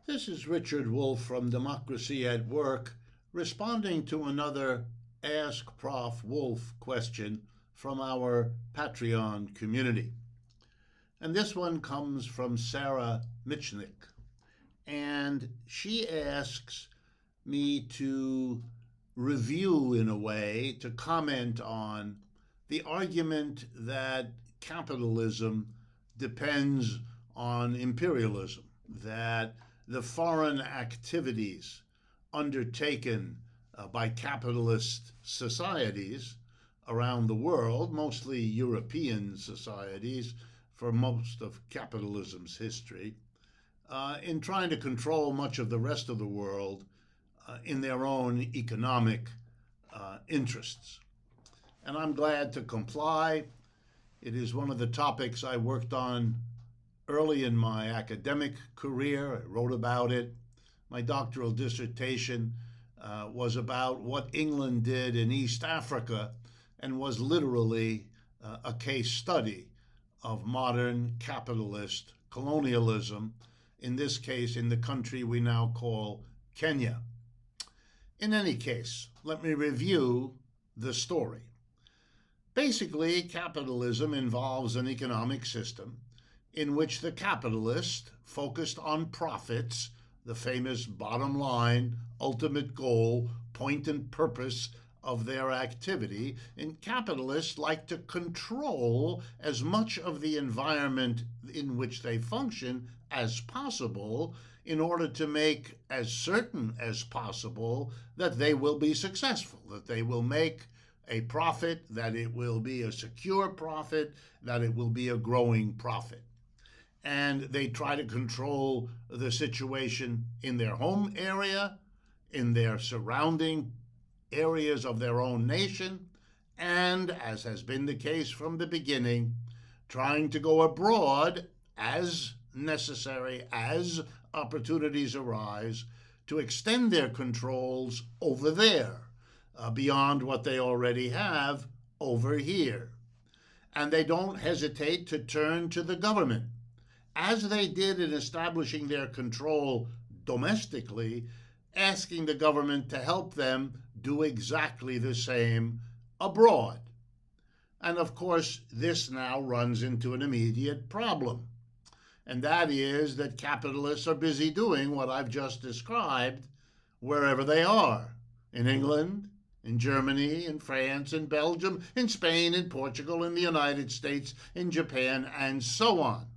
This is Richard Wolff from Democracy at Work, responding to another Ask Prof. Wolff question from our Patreon community. And this one comes from Sarah Michnik. And she asks me to review, in a way, to comment on the argument that capitalism depends on imperialism, that the foreign activities undertaken by capitalist societies around the world, mostly European societies for most of capitalism's history, in trying to control much of the rest of the world in their own economic interests. And I'm glad to comply. It is one of the topics I worked on early in my academic career. I wrote about it. My doctoral dissertation was about what England did in East Africa and was literally a case study of modern capitalist colonialism, in this case in the country we now call Kenya. In any case, let me review the story. Basically, capitalism involves an economic system in which the capitalist focused on profits, the famous bottom line, ultimate goal, point and purpose of their activity, and capitalists like to control as much of the environment in which they function as possible in order to make as certain as possible that they will be successful, that they will make a profit, that it will be a secure profit, that it will be a growing profit. And they try to control the situation in their home area, in their surrounding areas of their own nation, and, as has been the case from the beginning, trying to go abroad as necessary, as opportunities arise, to extend their controls over there, beyond what they already have over here. And they don't hesitate to turn to the government, as they did in establishing their control domestically, asking the government to help them do exactly the same abroad. And of course, this now runs into an immediate problem. And that is that capitalists are busy doing what I've just described wherever they are, in England, in Germany, in France, in Belgium, in Spain, in Portugal, in the United States, in Japan, and so on.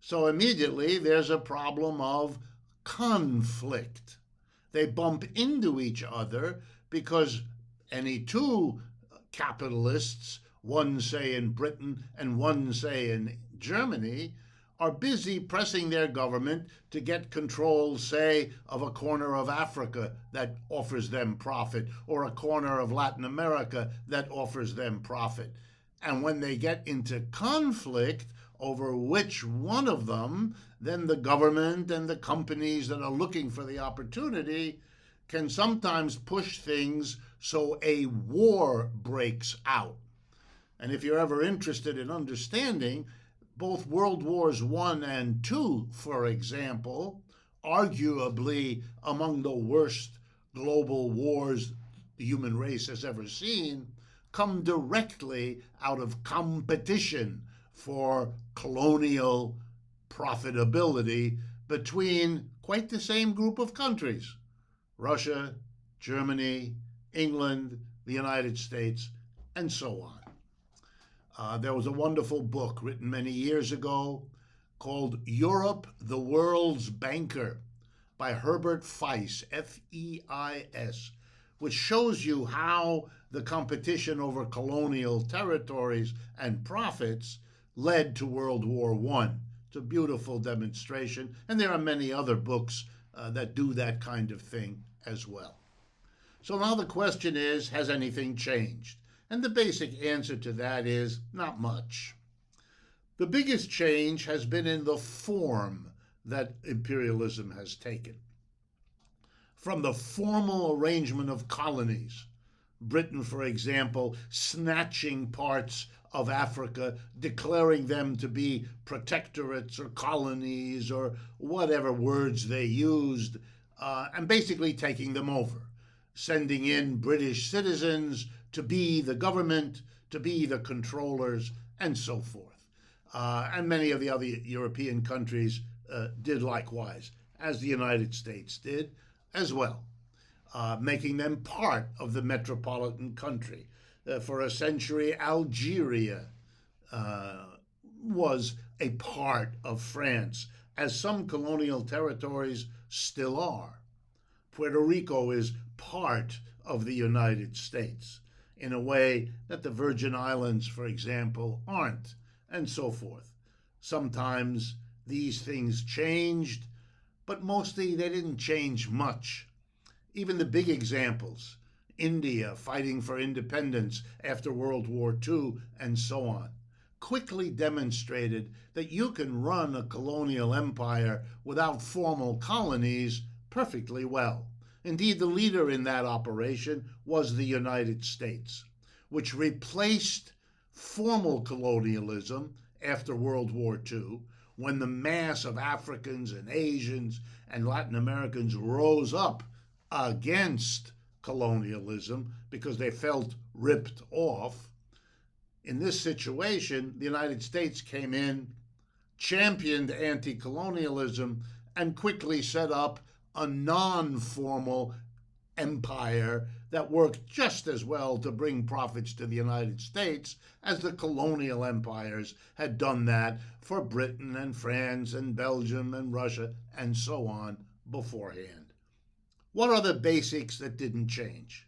So immediately there's a problem of conflict. They bump into each other because any two capitalists, one say in Britain and one say in Germany, are busy pressing their government to get control, say, of a corner of Africa that offers them profit, or a corner of Latin America that offers them profit. And when they get into conflict over which one of them, then the government and the companies that are looking for the opportunity can sometimes push things so a war breaks out. And if you're ever interested in understanding, both World Wars I and II, for example, arguably among the worst global wars the human race has ever seen, come directly out of competition for colonial profitability between quite the same group of countries: Russia, Germany, England, the United States, and so on. There was a wonderful book written many years ago called Europe, the World's Banker by Herbert Feiss, F-E-I-S, which shows you how the competition over colonial territories and profits led to World War I. It's a beautiful demonstration, and there are many other books that do that kind of thing as well. So now the question is, has anything changed? And the basic answer to that is not much. The biggest change has been in the form that imperialism has taken. From the formal arrangement of colonies, Britain, for example, snatching parts of Africa, declaring them to be protectorates or colonies or whatever words they used, and basically taking them over, sending in British citizens to be the government, to be the controllers, and so forth. And many of the other European countries did likewise, as the United States did as well, making them part of the metropolitan country. For a century, Algeria was a part of France, as some colonial territories still are. Puerto Rico is part of the United States in a way that the Virgin Islands, for example, aren't, and so forth. Sometimes these things changed, but mostly they didn't change much. Even the big examples, India fighting for independence after World War II, and so on, quickly demonstrated that you can run a colonial empire without formal colonies perfectly well. Indeed, the leader in that operation was the United States, which replaced formal colonialism after World War II, when the mass of Africans and Asians and Latin Americans rose up against colonialism because they felt ripped off. In this situation, the United States came in, championed anti-colonialism, and quickly set up a non-formal empire that worked just as well to bring profits to the United States as the colonial empires had done that for Britain and France and Belgium and Russia and so on beforehand. What are the basics that didn't change?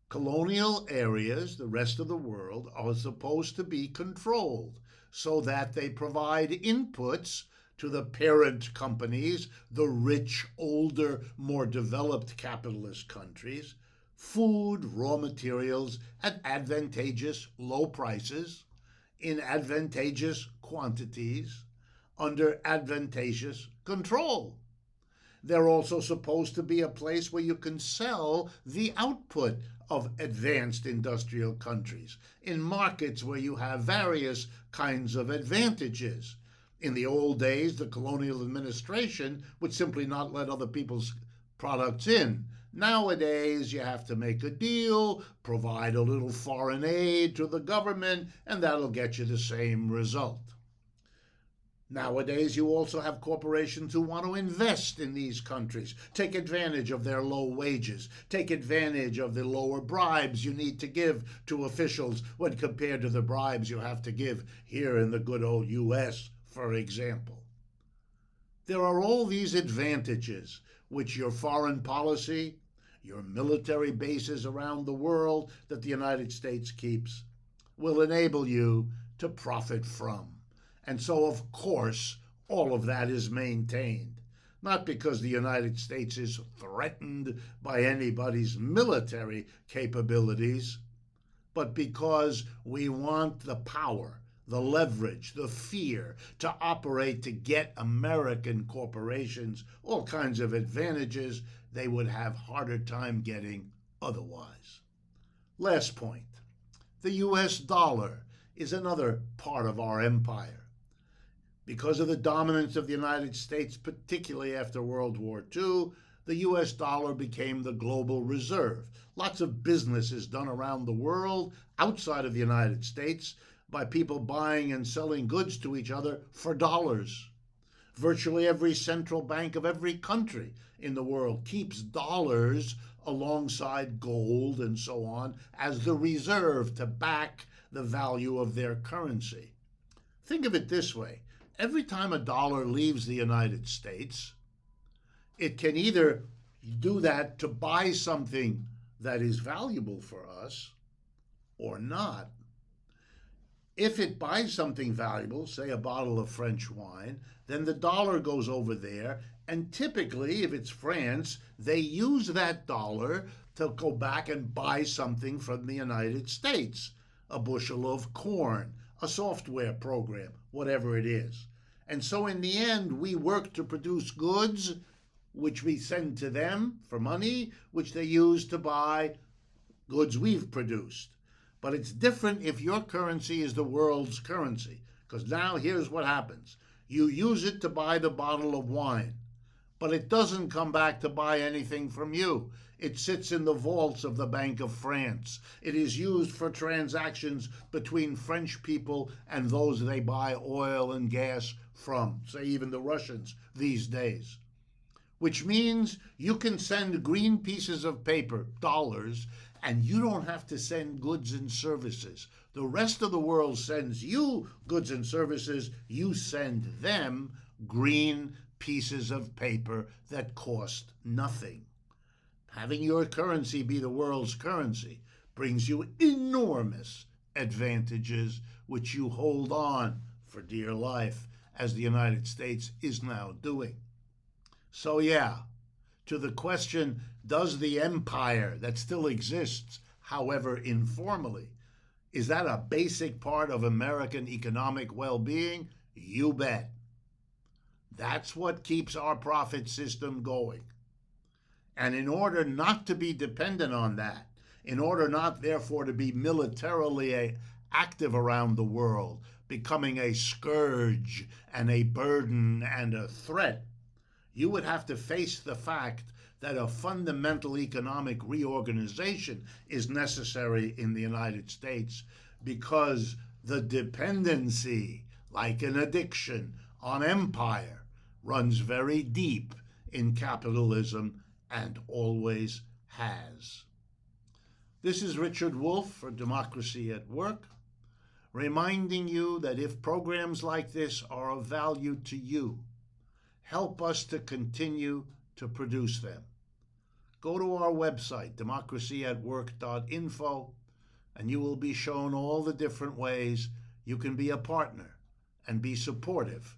Colonial areas, the rest of the world, are supposed to be controlled so that they provide inputs to the parent companies, the rich, older, more developed capitalist countries, food, raw materials at advantageous low prices, in advantageous quantities, under advantageous control. They're also supposed to be a place where you can sell the output of advanced industrial countries, in markets where you have various kinds of advantages. In the old days, the colonial administration would simply not let other people's products in. Nowadays, you have to make a deal, provide a little foreign aid to the government, and that'll get you the same result. Nowadays, you also have corporations who want to invest in these countries, take advantage of their low wages, take advantage of the lower bribes you need to give to officials when compared to the bribes you have to give here in the good old US, for example. There are all these advantages which your foreign policy, your military bases around the world that the United States keeps, will enable you to profit from. And so, of course, all of that is maintained, not because the United States is threatened by anybody's military capabilities, but because we want the power, the leverage, the fear to operate to get American corporations all kinds of advantages they would have harder time getting otherwise. Last point, the US dollar is another part of our empire. Because of the dominance of the United States, particularly after World War II, the US dollar became the global reserve. Lots of business is done around the world, outside of the United States, by people buying and selling goods to each other for dollars. Virtually every central bank of every country in the world keeps dollars alongside gold and so on as the reserve to back the value of their currency. Think of it this way. Every time a dollar leaves the United States, it can either do that to buy something that is valuable for us or not. If it buys something valuable, say a bottle of French wine, then the dollar goes over there, and typically, if it's France, they use that dollar to go back and buy something from the United States, a bushel of corn, a software program, whatever it is. And so in the end, we work to produce goods, which we send to them for money, which they use to buy goods we've produced. But it's different if your currency is the world's currency, because now here's what happens. You use it to buy the bottle of wine, but it doesn't come back to buy anything from you. It sits in the vaults of the Bank of France. It is used for transactions between French people and those they buy oil and gas from, say even the Russians these days. Which means you can send green pieces of paper, dollars, and you don't have to send goods and services. The rest of the world sends you goods and services. You send them green pieces of paper that cost nothing. Having your currency be the world's currency brings you enormous advantages which you hold on for dear life, as the United States is now doing. So yeah, to the question, does the empire that still exists, however informally, is that a basic part of American economic well-being? You bet. That's what keeps our profit system going. And in order not to be dependent on that, in order not therefore to be militarily active around the world, becoming a scourge and a burden and a threat, you would have to face the fact that a fundamental economic reorganization is necessary in the United States, because the dependency, like an addiction, on empire runs very deep in capitalism and always has. This is Richard Wolff for Democracy at Work, reminding you that if programs like this are of value to you, help us to continue to produce them. Go to our website, democracyatwork.info, and you will be shown all the different ways you can be a partner and be supportive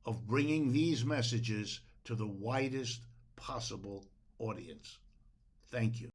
of bringing these messages to the widest possible audience. Thank you.